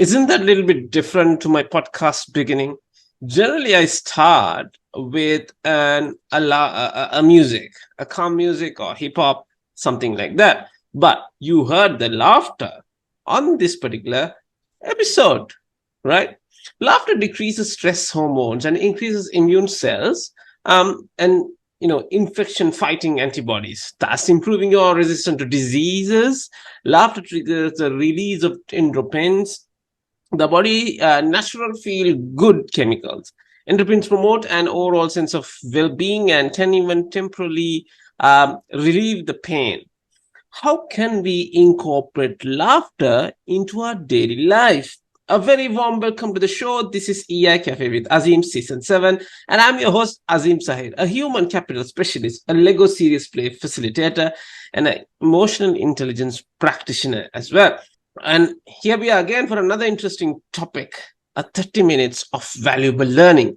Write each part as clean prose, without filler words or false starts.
Isn't that a little bit different to my podcast beginning? Generally, I start with a music, a calm music or hip hop, something like that. But you heard the laughter on this particular episode, right? Laughter decreases stress hormones and increases immune cells, and infection fighting antibodies, thus improving your resistance to diseases. Laughter triggers the release of endorphins, the body natural feel good chemicals. Endorphins promote an overall sense of well-being and can even temporarily relieve the pain. How can we incorporate laughter into our daily life? A very warm welcome to the show. This is EI Cafe with Azim Season 7, and I'm your host, Azim Sahir, a human capital specialist, a Lego serious play facilitator, and an emotional intelligence practitioner as well. And here we are again for another interesting topic, a 30 minutes of valuable learning.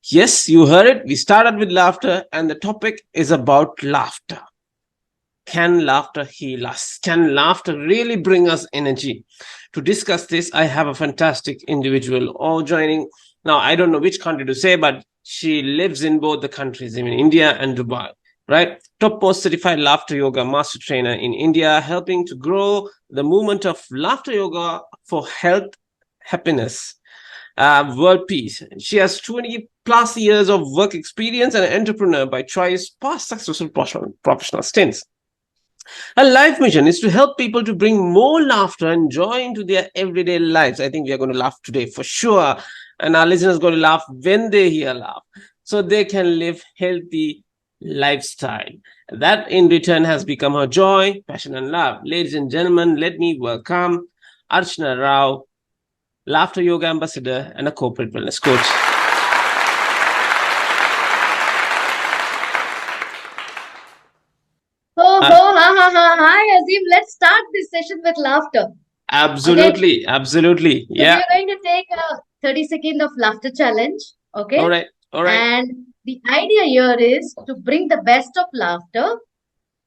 Yes, you heard it. We started with laughter, and the topic is about laughter. Can laughter heal us? Can laughter really bring us energy? To discuss this, I have a fantastic individual all joining. Now, I don't know which country to say, but she lives in both the countries, in India and Dubai, right? Topmost certified laughter yoga master trainer in India, helping to grow the movement of laughter yoga for health, happiness, world peace. She has 20 plus years of work experience and an entrepreneur by choice, past successful professional stints. Her life mission is to help people to bring more laughter and joy into their everyday lives. I think we are going to laugh today for sure. And our listeners are going to laugh when they hear laugh, so they can live healthy lifestyle. That in return has become her joy, passion, and love. Ladies and gentlemen, let me welcome Archana Rao, laughter yoga ambassador and a corporate wellness coach. Hi, Azim. Let's start this session with laughter. Absolutely, absolutely. So Yeah. we are going to take a 30-second of laughter challenge. Okay. All right. And the idea here is to bring the best of laughter,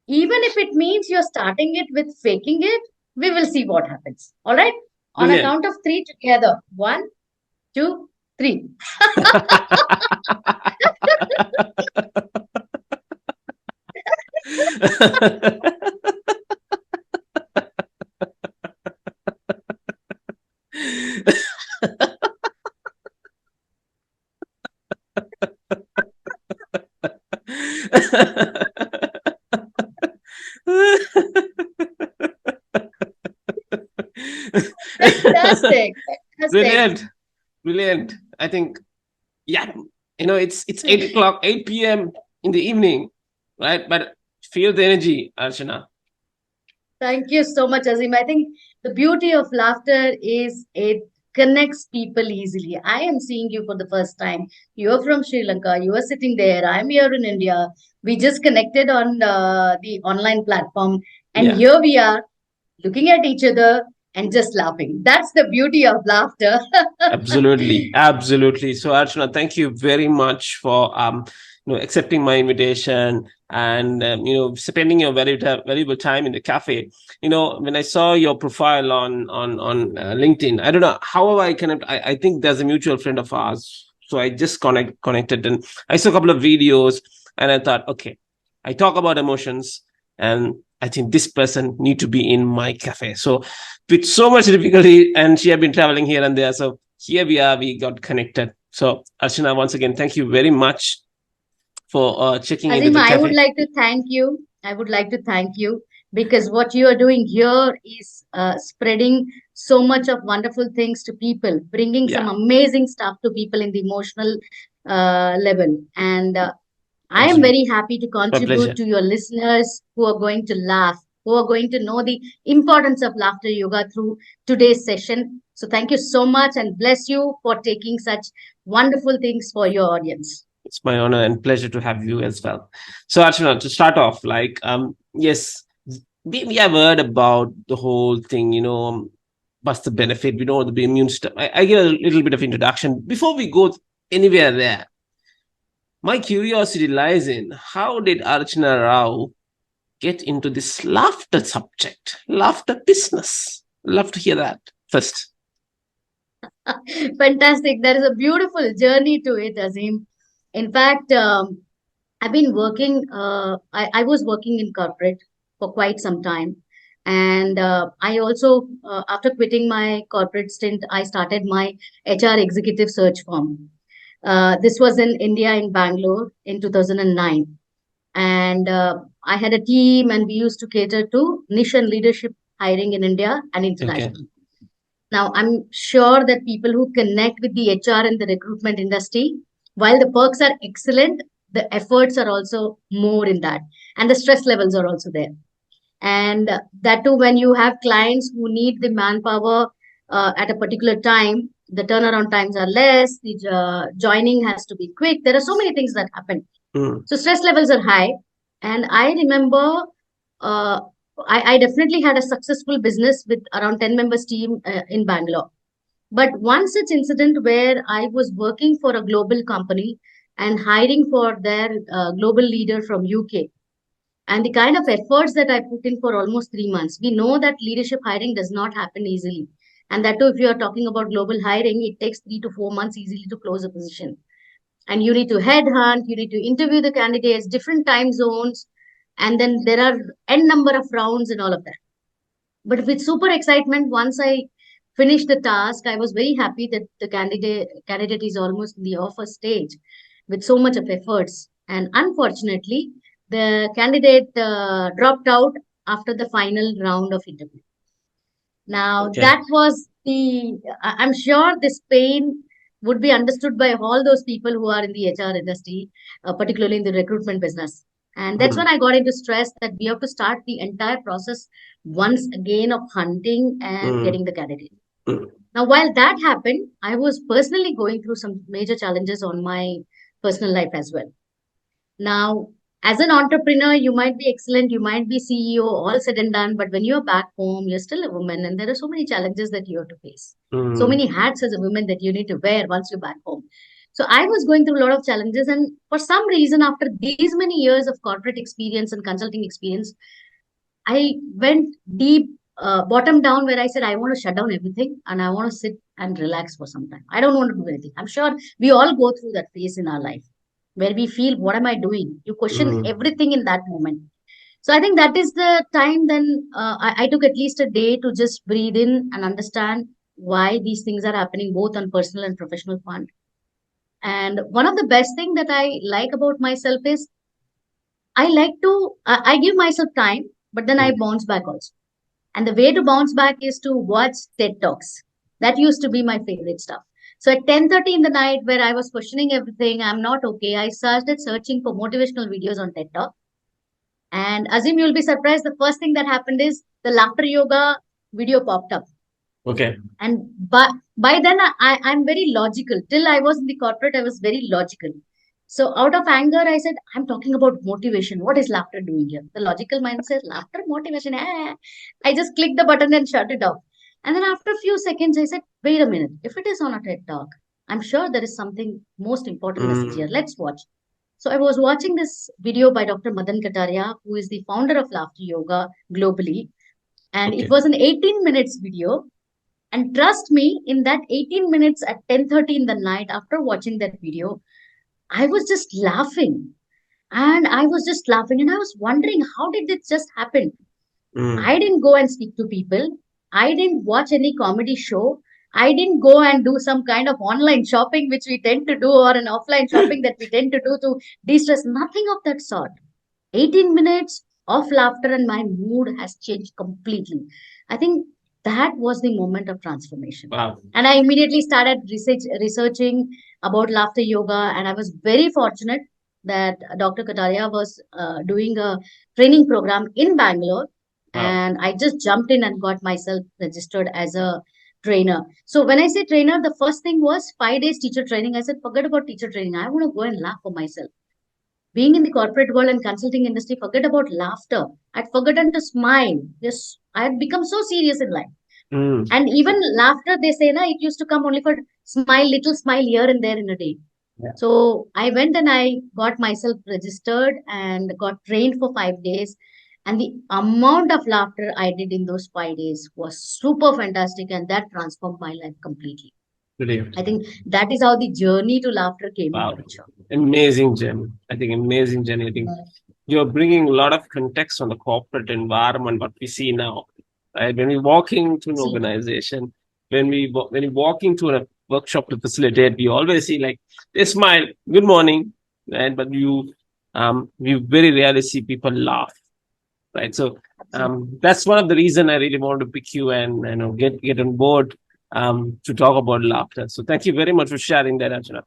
even if it means you're starting it with faking it. We will see what happens. All right. On a count of three together. 1, 2, 3. Fantastic. Brilliant. I think, yeah, it's 8 o'clock, 8 p.m. in the evening, right? But feel the energy, Archana. Thank you so much, Azim. I think the beauty of laughter is it connects people easily. I am seeing you for the first time. You're from Sri Lanka. You are sitting there. I'm here in India. We just connected on the online platform. And here we are looking at each other and just laughing. That's the beauty of laughter. Absolutely. So Archana, thank you very much for accepting my invitation and spending your valuable time in the cafe. When I saw your profile on LinkedIn, I don't know how I connect. I think there's a mutual friend of ours, so I just connected, and I saw a couple of videos, and I thought, okay, I talk about emotions, and I think this person need to be in my cafe. So with so much difficulty, and she had been traveling here and there, so here we are, we got connected. So Archana, once again, thank you very much for checking into the cafe. I would like to thank you. I would like to thank you because what you are doing here is spreading so much of wonderful things to people, bringing some amazing stuff to people in the emotional level. And I am very happy to contribute to your listeners who are going to laugh, who are going to know the importance of laughter yoga through today's session. So thank you so much and bless you for taking such wonderful things for your audience. It's my honor and pleasure to have you as well. So Archana, to start off, yes, we have heard about the whole thing, what's the benefit, we know the immune system. I give a little bit of introduction. Before we go anywhere there, my curiosity lies in how did Archana Rao get into this laughter subject, laughter business? Love to hear that first. Fantastic. There is a beautiful journey to it, Azim. In fact, I've been working, I was working in corporate for quite some time. And I also, after quitting my corporate stint, I started my HR executive search firm. This was in India, in Bangalore in 2009. And I had a team, and we used to cater to niche and leadership hiring in India and Okay. internationally. Now, I'm sure that people who connect with the HR and the recruitment industry, while the perks are excellent, the efforts are also more in that, and the stress levels are also there. And that too, when you have clients who need the manpower at a particular time, the turnaround times are less, the joining has to be quick. There are so many things that happen. Mm. So stress levels are high. And I remember uh, I definitely had a successful business with around 10 members team in Bangalore. But one such incident where I was working for a global company and hiring for their global leader from UK, and the kind of efforts that I put in for almost 3 months. We know that leadership hiring does not happen easily. And that too, if you are talking about global hiring, it takes 3 to 4 months easily to close a position. And you need to headhunt, you need to interview the candidates, different time zones, and then there are n number of rounds and all of that. But with super excitement, once I finished the task, I was very happy that the candidate is almost in the offer stage with so much of efforts. And unfortunately, the candidate dropped out after the final round of interview. Now, Okay. that was I'm sure this pain would be understood by all those people who are in the HR industry, particularly in the recruitment business. And that's Mm. when I got into stress that we have to start the entire process once again of hunting and Mm. getting the candidate. Mm. Now, while that happened, I was personally going through some major challenges on my personal life as well. Now, as an entrepreneur, you might be excellent, you might be CEO, all said and done, but when you're back home, you're still a woman, and there are so many challenges that you have to face. So Mm. many hats as a woman that you need to wear once you're back home. So I was going through a lot of challenges, and for some reason, after these many years of corporate experience and consulting experience, I went deep, bottom down, where I said, I want to shut down everything and I want to sit and relax for some time. I don't want to do anything. I'm sure we all go through that phase in our life where we feel, what am I doing? You question Mm. everything in that moment. So I think that is the time then I took at least a day to just breathe in and understand why these things are happening both on personal and professional front. And one of the best thing that I like about myself is I like to, I give myself time, but then I Mm. bounce back also. And the way to bounce back is to watch TED Talks. That used to be my favorite stuff. So at 10:30 in the night, where I was questioning everything, I'm not okay, I started searching for motivational videos on TED Talk. And Azim, you'll be surprised. The first thing that happened is the laughter yoga video popped up. Okay. And by then, I'm very logical. Till I was in the corporate, I was very logical. So out of anger, I said, I'm talking about motivation. What is laughter doing here? The logical mind says, laughter, motivation. I just clicked the button and shut it off. And then after a few seconds, I said, wait a minute. If it is on a TED Talk, I'm sure there is something most important message here. Mm. Let's watch. So I was watching this video by Dr. Madan Kataria, who is the founder of Laughter Yoga globally. And it Okay. was an 18 minutes video, and trust me, in that 18 minutes at 10:30 in the night after watching that video, I was just laughing. And I was just laughing and I was wondering, how did this just happen? Mm. I didn't go and speak to people. I didn't watch any comedy show. I didn't go and do some kind of online shopping, which we tend to do, or an offline shopping that we tend to do to de stress. Nothing of that sort. 18 minutes of laughter and my mood has changed completely. I think that was the moment of transformation. Wow. And I immediately started researching about laughter yoga. And I was very fortunate that Dr. Kataria was doing a training program in Bangalore. Wow. And I just jumped in and got myself registered as a trainer. So when I say trainer, the first thing was 5 days teacher training. I said, forget about teacher training. I want to go and laugh for myself. Being in the corporate world and consulting industry, forget about laughter. I'd forgotten to smile. Yes, I had become so serious in life. Mm. And even laughter, they say, na, it used to come only for smile, little smile here and there in a day. Yeah. So I went and I got myself registered and got trained for 5 days. And the amount of laughter I did in those 5 days was super fantastic. And that transformed my life completely. Brilliant. I think that is how the journey to laughter came in Wow. picture. Amazing journey. I think amazing journey. I think you're bringing a lot of context on the corporate environment, what we see now. Right? When we walk into an See, organization, when we walk into a workshop to facilitate, we always see like they smile, good morning, right? But you very rarely see people laugh, right? So absolutely. that's one of the reason I really wanted to pick you and get on board to talk about laughter. So thank you very much for sharing that, Archana.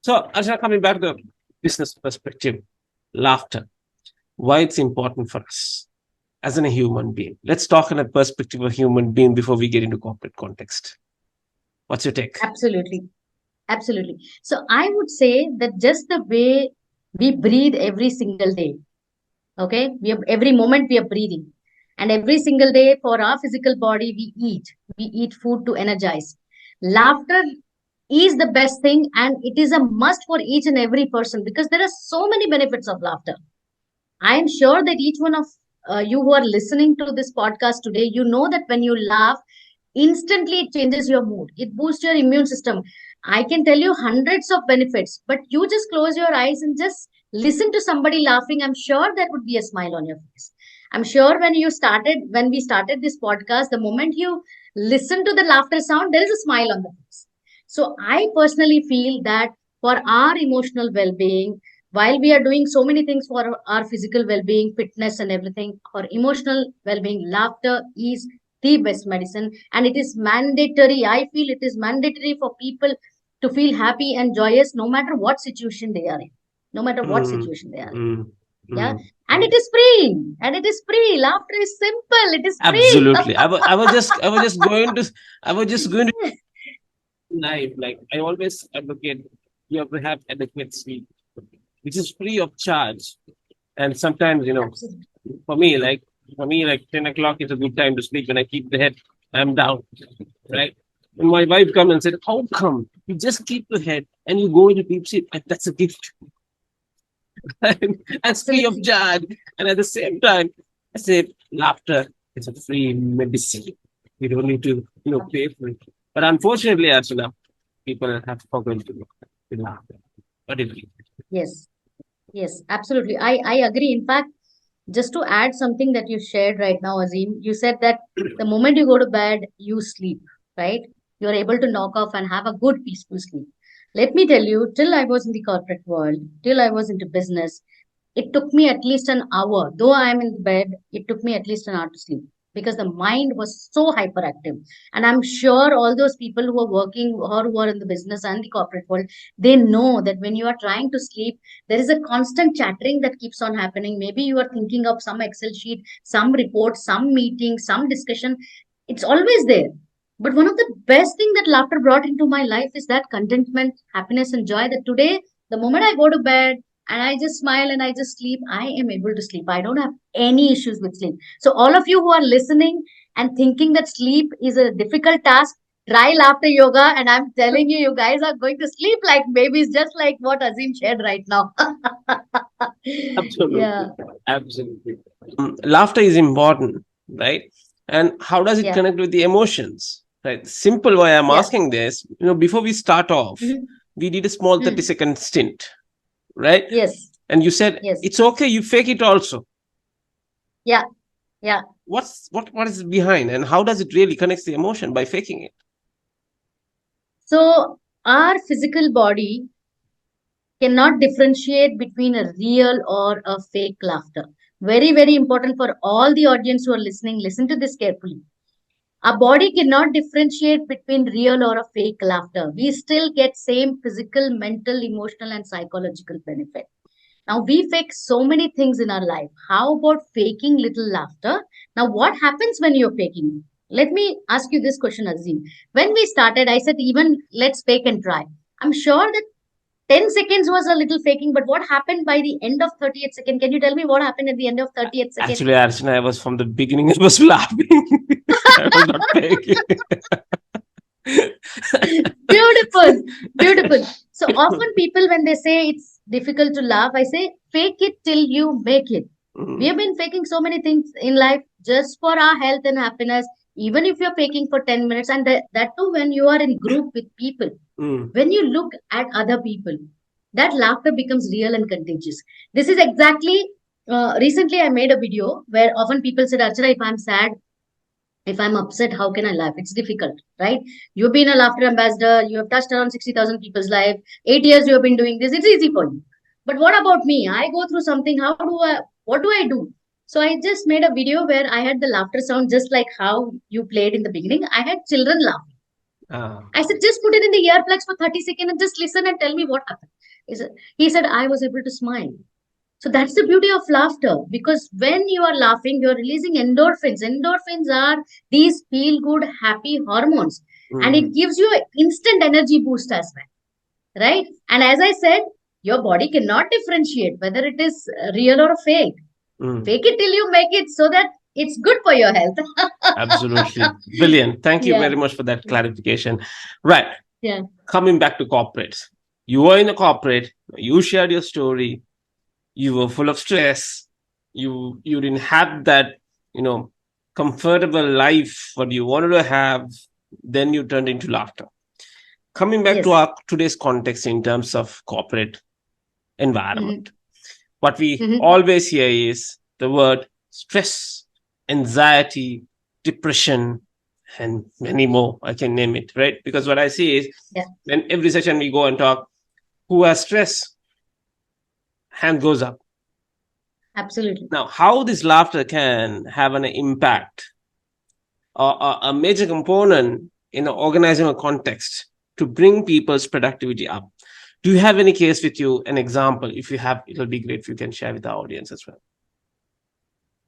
So Archana, coming back to the business perspective, laughter, why it's important for us as a human being. Let's talk in a perspective of human being before we get into corporate context. What's your take? Absolutely. Absolutely. So I would say that just the way we breathe every single day, okay, every moment we are breathing, and every single day for our physical body, we eat food to energize. Laughter is the best thing, and it is a must for each and every person because there are so many benefits of laughter. I am sure that each one of you who are listening to this podcast today, you know that when you laugh, instantly it changes your mood. It boosts your immune system. I can tell you hundreds of benefits, but you just close your eyes and just listen to somebody laughing. I'm sure there would be a smile on your face. I'm sure when we started this podcast, the moment you listen to the laughter sound, there is a smile on the face. So I personally feel that for our emotional well-being, while we are doing so many things for our physical well-being, fitness and everything, for emotional well-being, laughter is the best medicine, and it is mandatory. I feel it is mandatory for people to feel happy and joyous no matter what situation they are in. No matter what Mm, situation they are in. mm, Yeah. mm, And it mm. is free. And it is free. Laughter is simple. It is free. Absolutely. I was just going to life. Like I always advocate, you have to have adequate sleep, which is free of charge. And sometimes, Absolutely. for me, like like 10 o'clock is a good time to sleep. When I keep the head, I'm down, right? And my wife come and said, "How come you just keep the head and you go into deep sleep? And that's a gift. That's free of Absolutely. charge." And at the same time, I say, laughter is a free medicine. You don't need to, pay for it. But unfortunately, Archana, people have forgotten to laugh. What do you think? Yes. Yes. Absolutely. I agree. In fact, just to add something that you shared right now, Azim, you said that the moment you go to bed, you sleep, right? You're able to knock off and have a good, peaceful sleep. Let me tell you, till I was in the corporate world, till I was into business, it took me at least an hour. Though I am in bed, it took me at least an hour to sleep because the mind was so hyperactive. And I'm sure all those people who are working or who are in the business and the corporate world, they know that when you are trying to sleep, there is a constant chattering that keeps on happening. Maybe you are thinking of some Excel sheet, some report, some meeting, some discussion. It's always there. But one of the best thing that laughter brought into my life is that contentment, happiness, and joy. That today, the moment I go to bed and I just smile and I just sleep, I am able to sleep. I don't have any issues with sleep. So, all of you who are listening and thinking that sleep is a difficult task, try laughter yoga. And I'm telling you, you guys are going to sleep like babies, just like what Azim shared right now. Absolutely. Yeah, Absolutely. Laughter is important, right? And how does it yeah, connect with the emotions? Right. Simple why I'm yeah. asking this, before we start off, Mhm. we did a small Mm. 30-second stint, right? Yes, And you said yes. it's okay, you fake it also. Yeah, yeah. What is behind and how does it really connects the emotion by faking it? So, our physical body cannot differentiate between a real or a fake laughter. Very, very important for all the audience who are listening. Listen to this carefully. Our body cannot differentiate between real or a fake laughter. We still get same physical, mental, emotional, and psychological benefit. Now we fake so many things in our life. How about faking little laughter? Now, what happens when you're faking? Let me ask you this question, Azim. When we started, I said, even let's fake and try. I'm sure that 10 seconds was a little faking, but what happened by the end of 30th second? Can you tell me what happened at the end of 30th second? Actually, Archana, I was from the beginning, I was laughing. I was not faking. Beautiful, beautiful. So often people, when they say it's difficult to laugh, I say, fake it till you make it. We Mm, have been faking so many things in life just for our health and happiness. even if you're faking for 10 minutes, and that too when you are in group with people, when you look at other people, that laughter becomes real and contagious. This is exactly, recently I made a video where often people said, Archana, if I'm sad, if I'm upset, how can I laugh? It's difficult, right? You've been a laughter ambassador, you have touched around 60,000 people's life, 8 years you have been doing this, it's easy for you. But what about me? I go through something, what do I do? So I just made a video where I had the laughter sound just like how you played in the beginning. I had children laughing. I said, just put it in the earplugs for 30 seconds and just listen and tell me what happened. He said, I was able to smile. So that's the beauty of laughter, because when you are laughing, you're releasing endorphins. Endorphins are these feel good, happy hormones, and it gives you an instant energy boost as well, right? And as I said, your body cannot differentiate whether it is real or fake. Fake it till you make it so that it's good for your health. Absolutely. Brilliant. Thank you Yeah. very much for that clarification. Right. Yeah. Coming back to corporates. You were in a corporate, you shared your story, you were full of stress, you didn't have that, comfortable life what you wanted to have, then you turned into laughter. Coming back to Yes. our today's context in terms of corporate environment, what we always hear is the word stress, anxiety, depression, and many more. I can name it, right? Because what I see is when every session we go and talk, who has stress? Hand goes up. Absolutely. Now, how this laughter can have an impact or a major component in an organizational context to bring people's productivity up. Do you have any case with you, an example? If you have, it'll be great if you can share with the audience as well.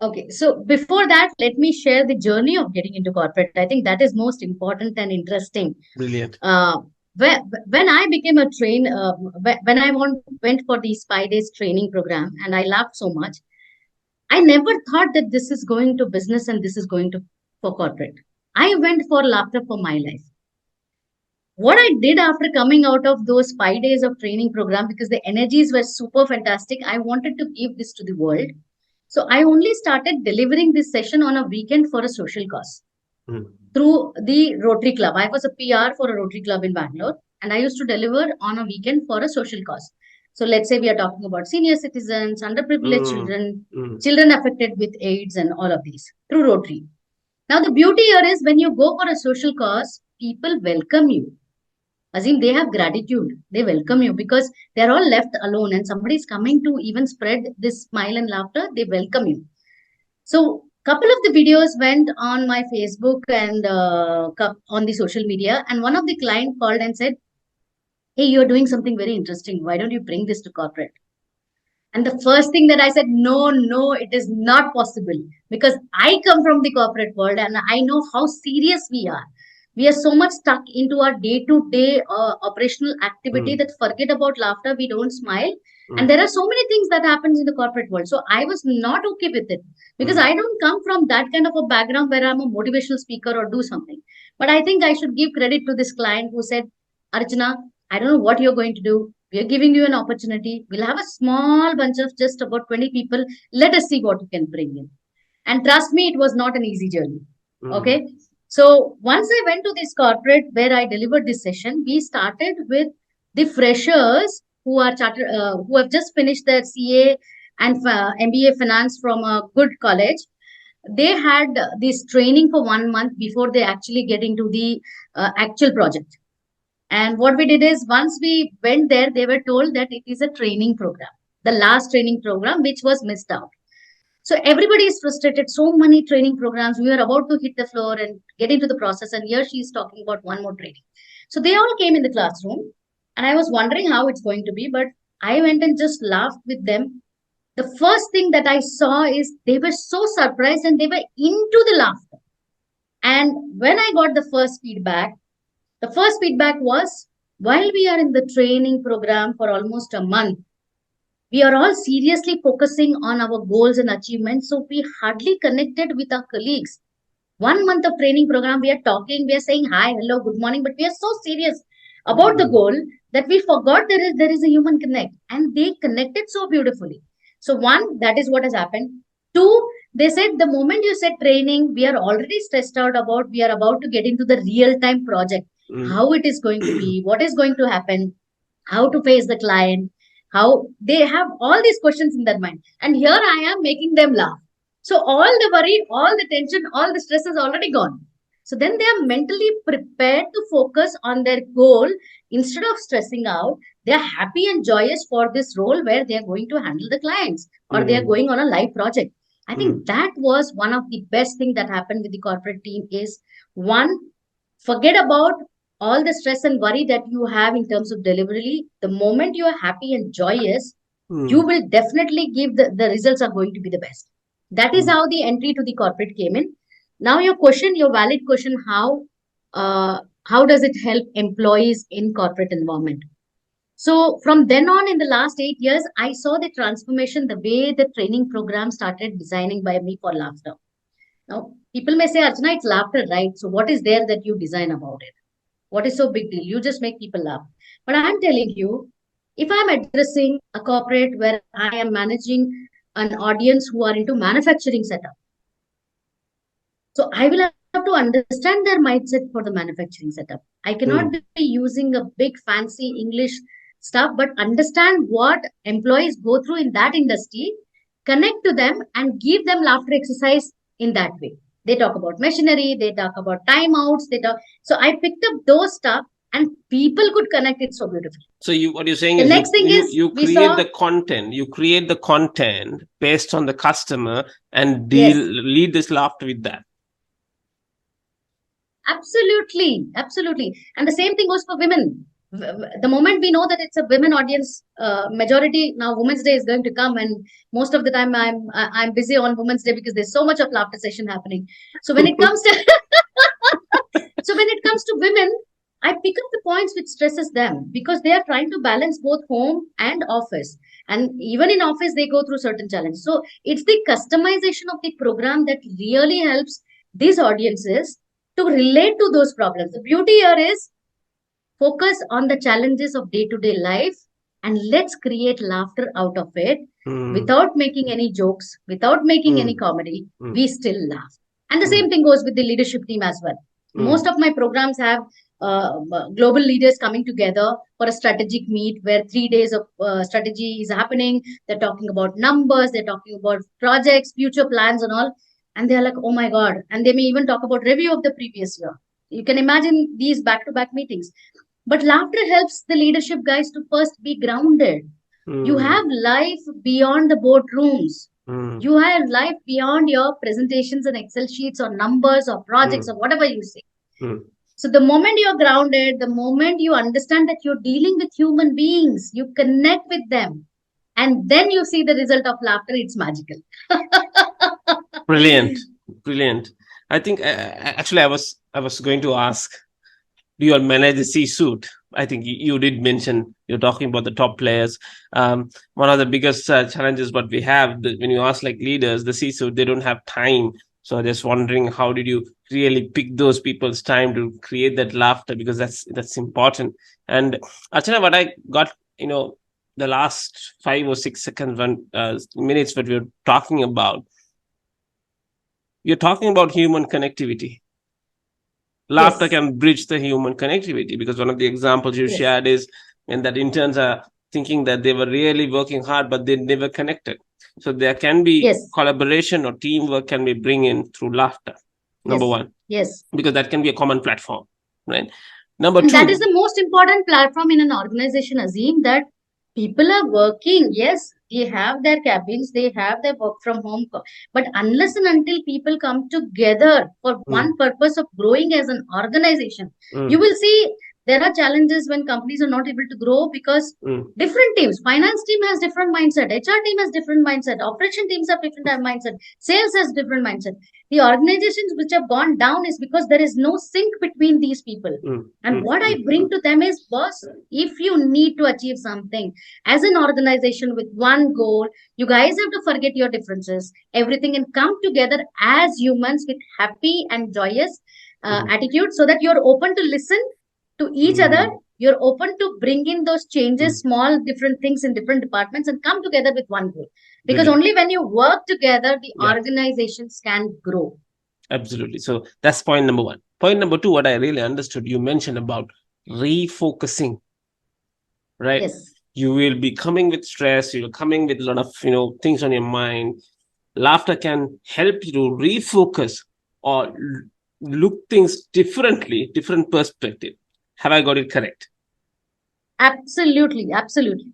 Okay, so before that, let me share the journey of getting into corporate. I think that is most important and interesting. Brilliant. When I became a when I went for these 5 days training program, and I laughed so much, I never thought that this is going to business and this is going to for corporate. I went for laughter for my life. What I did after coming out of those 5 days of training program, because the energies were super fantastic, I wanted to give this to the world. So I only started delivering this session on a weekend for a social cause through the Rotary Club. I was a PR for a Rotary Club in Bangalore, and I used to deliver on a weekend for a social cause. So let's say we are talking about senior citizens, underprivileged children, children affected with AIDS, and all of these through Rotary. Now, the beauty here is when you go for a social cause, people welcome you. Azim, they have gratitude. They welcome you because they're all left alone and somebody is coming to even spread this smile and laughter. They welcome you. So, couple of the videos went on my Facebook and on the social media, and one of the client called and said, "Hey, you're doing something very interesting. Why don't you bring this to corporate?" And the first thing that I said, no, it is not possible, because I come from the corporate world and I know how serious we are. We are so much stuck into our day-to-day operational activity that forget about laughter. We don't smile. And there are so many things that happens in the corporate world. So I was not okay with it, because I don't come from that kind of a background where I'm a motivational speaker or do something. But I think I should give credit to this client who said, Archana, I don't know what you're going to do. We are giving you an opportunity. We'll have a small bunch of just about 20 people. Let us see what you can bring in. And trust me, it was not an easy journey. Okay. So once I went to this corporate where I delivered this session, we started with the freshers who are who have just finished their CA and MBA finance from a good college. They had this training for 1 month before they actually get into the actual project. And what we did is, once we went there, they were told that it is a training program, the last training program, which was missed out. So everybody is frustrated. So many training programs. We were about to hit the floor and get into the process. And here she is talking about one more training. So they all came in the classroom. And I was wondering how it's going to be. But I went and just laughed with them. The first thing that I saw is they were so surprised and they were into the laughter. And when I got the first feedback was, while we are in the training program for almost a month, we are all seriously focusing on our goals and achievements. So we hardly connected with our colleagues. 1 month of training program, we are talking, we are saying hi, hello, good morning, but we are so serious about the goal that we forgot there is a human connect, and they connected so beautifully. So one, that is what has happened. Two, They said the moment you said training, we are already stressed out about, we are about to get into the real time project, how it is going to be, what is going to happen, how to face the client, how they have all these questions in their mind. And here I am making them laugh. So all the worry, all the tension, all the stress is already gone. So then they are mentally prepared to focus on their goal instead of stressing out. They are happy and joyous for this role where they are going to handle the clients or they are going on a live project. I think that was one of the best thing that happened with the corporate team is one, forget about all the stress and worry that you have in terms of delivery. The moment you are happy and joyous, you will definitely give the results are going to be the best. That is how the entry to the corporate came in. Now your question, your valid question, how does it help employees in corporate environment? So from then on, in the last 8 years, I saw the transformation, the way the training program started designing by me for laughter. Now, people may say, Archana, it's laughter, right? So what is there that you design about it? What is so big deal? You just make people laugh. But I'm telling you, if I'm addressing a corporate where I am managing an audience who are into manufacturing setup, so I will have to understand their mindset for the manufacturing setup. I cannot be using a big fancy English stuff, but understand what employees go through in that industry, connect to them and give them laughter exercise in that way. They talk about machinery, they talk about timeouts, they talk. So I picked up those stuff and people could connect it so beautifully. So what you're saying The is next thing is you we create saw the content, you create the content based on the customer and yes, lead this laughter with that. absolutely, absolutely. And the same thing goes for women. The moment we know that it's a women audience, majority now Women's Day is going to come, and most of the time I'm busy on Women's Day because there's so much of laughter session happening. So when it comes to so when it comes to women, I pick up the points which stresses them because they are trying to balance both home and office, and even in office they go through certain challenges. So it's the customization of the program that really helps these audiences to relate to those problems. The beauty here is focus on the challenges of day to day life and let's create laughter out of it without making any jokes, without making any comedy. We still laugh. And the same thing goes with the leadership team as well. Most of my programs have global leaders coming together for a strategic meet where 3 days of strategy is happening. They're talking about numbers, they're talking about projects, future plans, and all. And they're like, oh my God. And they may even talk about review of the previous year. You can imagine these back to back meetings. But laughter helps the leadership guys to first be grounded. You have life beyond the boardrooms. You have life beyond your presentations and Excel sheets or numbers or projects or whatever you say. So the moment you're grounded, the moment you understand that you're dealing with human beings, you connect with them, and then you see the result of laughter. It's magical. Brilliant, brilliant. I think actually I was going to ask, do you all manage the C-suite? I think you did mention you're talking about the top players. One of the biggest challenges what we have when you ask like leaders, the C-suite, they don't have time. So just wondering, how did you really pick those people's time to create that laughter? Because that's important. And Archana, what I got, the last 5 or 6 seconds, minutes, what we're talking about, you're talking about human connectivity. Laughter can bridge the human connectivity, because one of the examples you shared is, and that interns are thinking that they were really working hard, but they never connected. So there can be collaboration or teamwork can be bring in through laughter. Number one. Yes. Because that can be a common platform, right? Number two. That is the most important platform in an organization, Azim, that people are working. Yes, they have their cabins, they have their work from home. But unless and until people come together for one purpose of growing as an organization, you will see there are challenges when companies are not able to grow because different teams, finance team has different mindset, HR team has different mindset, operation teams have different mindset, sales has different mindset. The organizations which have gone down is because there is no sync between these people. And what I bring to them is, boss, if you need to achieve something as an organization with one goal, you guys have to forget your differences, everything, and come together as humans with happy and joyous attitude, so that you're open to listen to each other you're open to bring in those changes, Mm. small different things in different departments, and come together with one goal. Because Brilliant. only when you work together, the Yeah, organizations can grow. absolutely. So that's point number one. Point number two, what I really understood, you mentioned about refocusing, right? Yes. You will be coming with stress, you're coming with a lot of things on your mind. Laughter can help you to refocus or look things differently, different perspective. Have I got it correct? Absolutely, absolutely.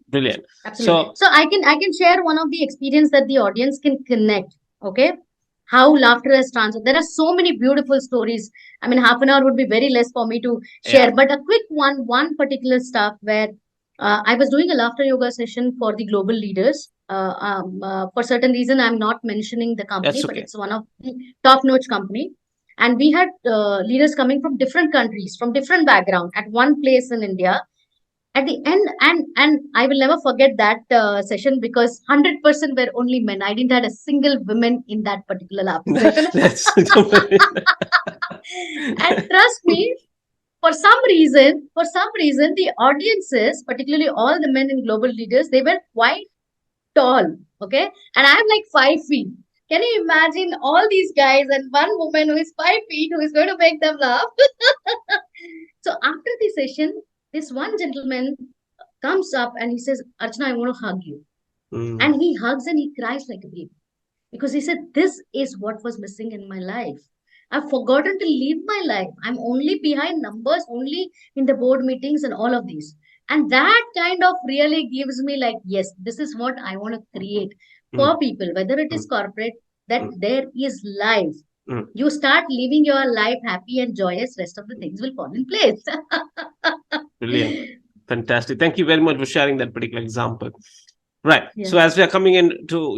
Brilliant. Absolutely. So So I can share one of the experience that the audience can connect. Okay. How laughter has transformed. There are so many beautiful stories. I mean, half an hour would be very less for me to yeah, share, but a quick one particular stuff where I was doing a laughter yoga session for the global leaders. For certain reason, I'm not mentioning the company, that's but okay. it's one of the top-notch company. And we had leaders coming from different countries, from different background at one place in India at the end. And I will never forget that session because 100% were only men. I didn't had a single woman in that particular laughter session. That's don't worry. And trust me, for some reason the audiences, particularly all the men in global leaders, they were quite tall. Okay, and I'm like 5 feet. Can you imagine all these guys and one woman who is 5 feet who is going to make them laugh? So after the session, this one gentleman comes up and he says, Archana, I want to hug you. Mm, And he hugs and he cries like a baby because he said, this is what was missing in my life. I've forgotten to live my life. I'm only behind numbers, only in the board meetings and all of these. And that kind of really gives me like, yes, this is what I want to create mm, for people, whether it is mm, corporate, that mm, there is life. mm. You start living your life happy and joyous, rest of the things will fall in place. Brilliant. Fantastic. Thank you very much for sharing that particular example. Right. Yeah. So as we are coming into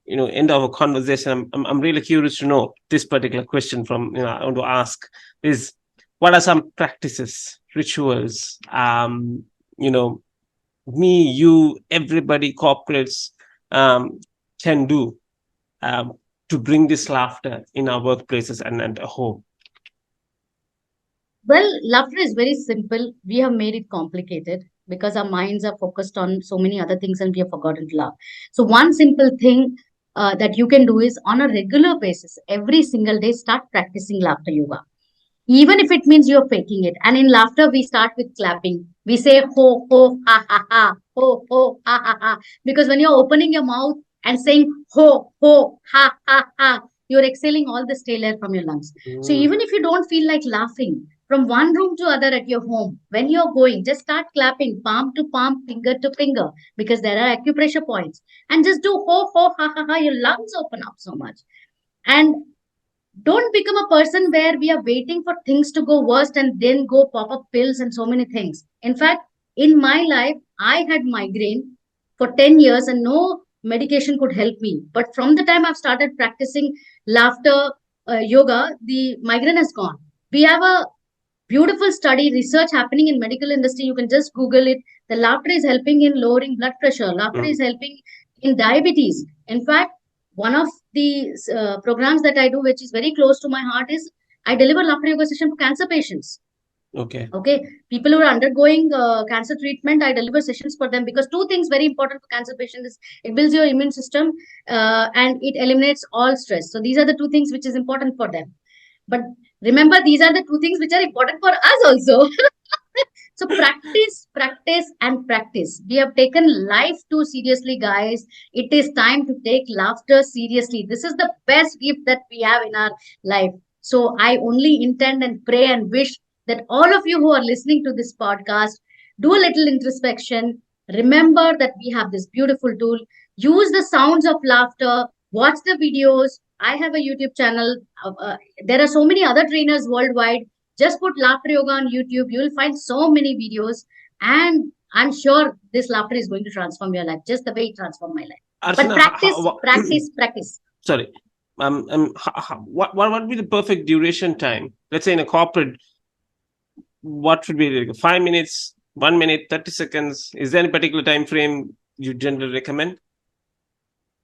end of a conversation, I'm really curious to know this particular question from I want to ask is what are some practices, rituals, you know, me, you, everybody, corporates can do um, to bring this laughter in our workplaces and at home. Well, laughter is very simple. We have made it complicated because our minds are focused on so many other things and we have forgotten to laugh. So, one simple thing that you can do is on a regular basis, every single day, start practicing laughter yoga. Even if it means you're faking it. And in laughter, we start with clapping. We say ho, ho, ha, ha, ha, ho, ho, ha, ha, ha. Because when you're opening your mouth and saying ho, ho, ha, ha, ha, you're exhaling all the stale air from your lungs. So Mm, even if you don't feel like laughing, from one room to other at your home, when you're going, just start clapping palm to palm, finger to finger, because there are acupressure points. And just do ho, ho, ha, ha, ha. Your lungs open up so much. And don't become a person where we are waiting for things to go worst and then go pop up pills and so many things. In fact, in my life, I had migraine for 10 years and no medication could help me. But from the time I've started practicing laughter yoga, the migraine has gone. We have a beautiful study research happening in medical industry. You can just Google it. The laughter is helping in lowering blood pressure. Laughter is mm, helping in diabetes. In fact, one of the programs that I do, which is very close to my heart, is I deliver laughter yoga session for cancer patients. okay. Okay, people who are undergoing cancer treatment, I deliver sessions for them because two things very important for cancer patients is it builds your immune system and it eliminates all stress. So these are the two things which is important for them. But remember, these are the two things which are important for us also. So practice, practice, and practice. We have taken life too seriously, guys. It is time to take laughter seriously. This is the best gift that we have in our life. So I only intend and pray and wish that all of you who are listening to this podcast do a little introspection. Remember that we have this beautiful tool. Use the sounds of laughter. Watch the videos. I have a YouTube channel. There are so many other trainers worldwide. Just put laughter yoga on YouTube. You will find so many videos. And I'm sure this laughter is going to transform your life, just the way it transformed my life. But Archana, practice, practice, practice. sorry. What would be the perfect duration time? Let's say in a corporate, what should be like 5 minutes, 1 minute, 30 seconds? Is there any particular time frame you generally recommend?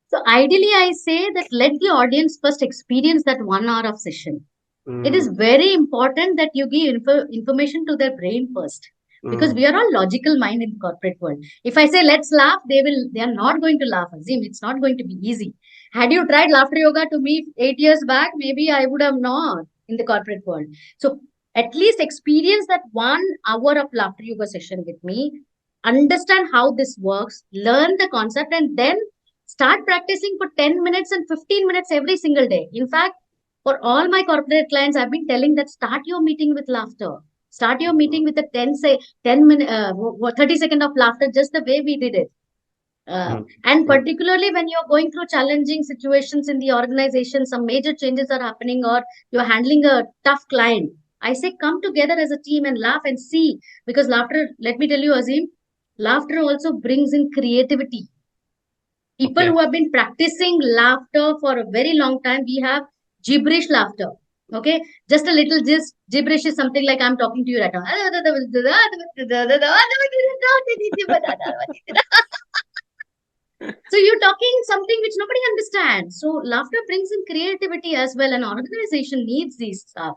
So ideally, I say that let the audience first experience that 1 hour of session. It is Mm, very important that you give information to their brain first. because we are all logical mind in the corporate world. If I say let's laugh, they are not going to laugh. Azim, it's not going to be easy. Had you tried laughter yoga to me 8 years back, maybe I would have not in the corporate world. So at least experience that 1 hour of laughter yoga session with me, understand how this works, learn the concept, and then start practicing for 10 minutes and 15 minutes every single day. In fact, for all my corporate clients, I've been telling that start your meeting with laughter. Start your meeting with a 10 minute, 30 second of laughter, just the way we did it. And particularly when you're going through challenging situations in the organization, some major changes are happening, or you're handling a tough client, I say come together as a team and laugh and see. Because laughter, let me tell you, Azim, laughter also brings in creativity. People who have been practicing laughter for a very long time, we have gibberish laughter. Okay, just a little gibberish is something like I'm talking to you right now. So you're talking something which nobody understands. So laughter brings in creativity as well. An organization needs these stuff.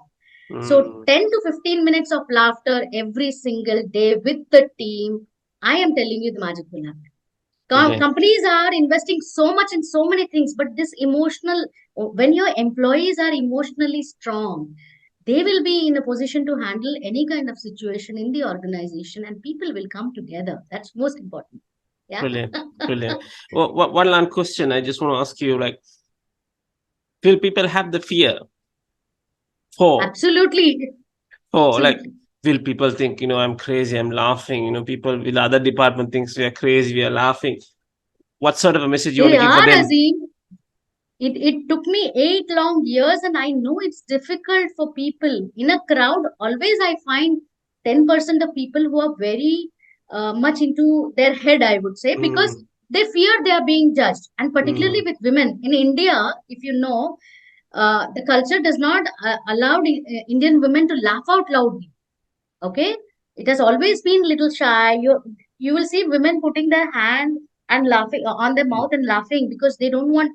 So 10 to 15 minutes of laughter every single day with the team. I am telling you, the magic will happen. Companies are investing so much in so many things, but this emotional, when your employees are emotionally strong, they will be in a position to handle any kind of situation in the organization, and people will come together. That's most important. Yeah. Brilliant. Well, one last question I just want to ask you, like, will people have the fear? Absolutely. Like, will people think, I'm crazy, I'm laughing, people with other department thinks we are crazy, we are laughing. What sort of a message you want to give for them? Azim. It took me 8 long years, and I know it's difficult for people. In a crowd, always I find 10% of people who are very much into their head, I would say, because they fear they are being judged. And particularly with women. In India, if you know, the culture does not allow Indian women to laugh out loudly. Okay? It has always been little shy. You will see women putting their hand and laughing on their mouth and laughing because they don't want.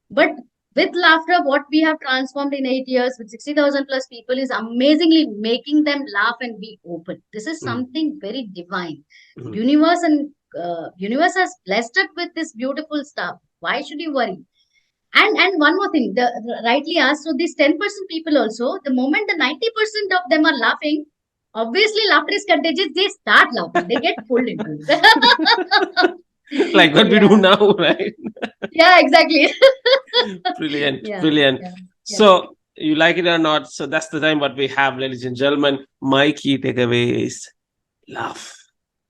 But with laughter, what we have transformed in 8 years with 60,000 plus people is amazingly making them laugh and be open. This is something very divine. Universe has blessed us with this beautiful stuff. Why should you worry? And one more thing, rightly asked. So these 10% people also, the moment the 90% of them are laughing, obviously laughter is contagious. They start laughing. They get pulled into it. Like what we do now, right? Yeah, exactly. Brilliant. Yeah. So you like it or not, so that's the time what we have, ladies and gentlemen. My key takeaway is laugh.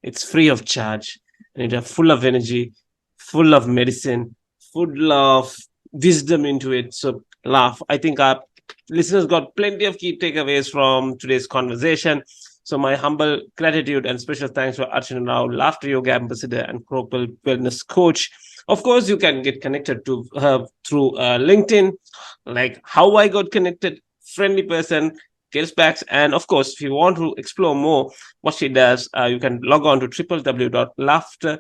It's free of charge, and it's full of energy, full of medicine, full of wisdom into it. So laugh. I think our listeners got plenty of key takeaways from today's conversation. So my humble gratitude and special thanks for Archana Rao, Laughter Yoga Ambassador and Corporal Wellness Coach. Of course, you can get connected to her through LinkedIn, like how I got connected, friendly person, gets back. And of course, if you want to explore more what she does, you can log on to www.laughter,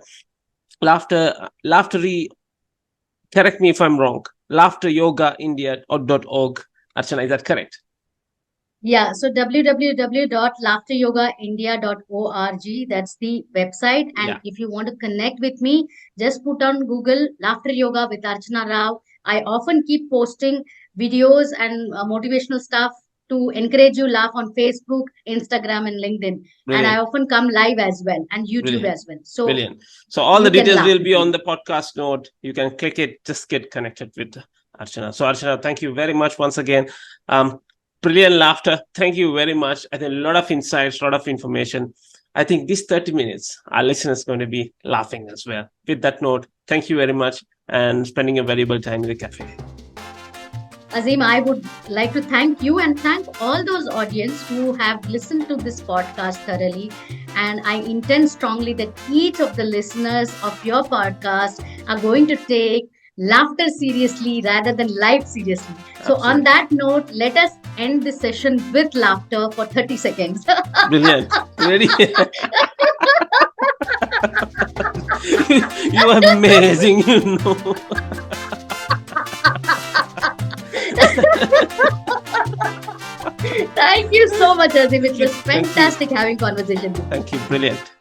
correct me if I'm wrong, laughteryogaindia.org. Archana, is that correct? Yeah, so www.laughteryogaindia.org, that's the website. And if you want to connect with me, just put on Google Laughter Yoga with Archana Rao. I often keep posting videos and motivational stuff to encourage you laugh on Facebook, Instagram, and LinkedIn. Brilliant. And I often come live as well, and YouTube as well. So brilliant. So all the details will be on the podcast note. You can click it, just get connected with Archana. So Archana, thank you very much once again. Brilliant laughter. Thank you very much. I think a lot of insights, a lot of information. I think this 30 minutes, our listeners are going to be laughing as well. With that note, thank you very much and spending a valuable time in the cafe. Azim, I would like to thank you and thank all those audience who have listened to this podcast thoroughly. And I intend strongly that each of the listeners of your podcast are going to take laughter seriously rather than life seriously. So on that note, let us end this session with laughter for 30 seconds. Brilliant. Ready? You are amazing, you know. Thank you so much, Azim. It was Thank you. fantastic having conversation with you. Thank you. Brilliant.